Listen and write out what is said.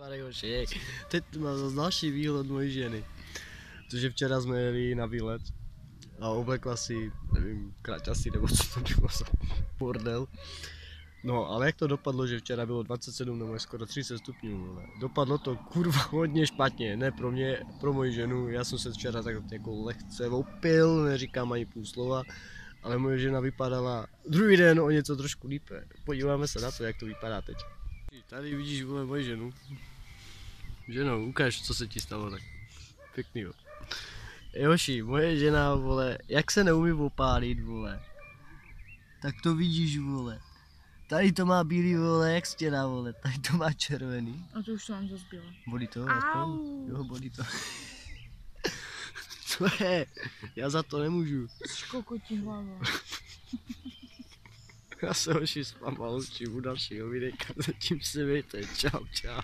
Pane hoši, teď má zase další výhled mojí ženy. Protože včera jsme jeli na výlet a oblekla si, nevím, kraťasy nebo co to bylo za bordel. No ale jak to dopadlo, že včera bylo 27 nebo skoro 30 stupňů, vole. Dopadlo to kurva hodně špatně, ne pro mě, pro moji ženu. Já jsem se včera tak jako lehce opil, neříkám ani půl slova, ale moje žena vypadala druhý den o něco trošku lípe. Podíváme se na to, jak to vypadá teď. Tady vidíš, vole, moji ženu. Ženo, ukáž, co se ti stalo tak. Pěkný, jo. Joši, moje žena, vole, jak se neumí opálit, vole. Tak to vidíš, vole. Tady to má bílý, vole, jak stěna, vole. Tady to má červený. A to už to mám zase bylo. Bolí to? Aspoň? Jo, bolí to. Co je? Já za to nemůžu. Škokotí hlava. Já se hoši zklamal, u dalšího videa, zatím se mějte, čau, čau.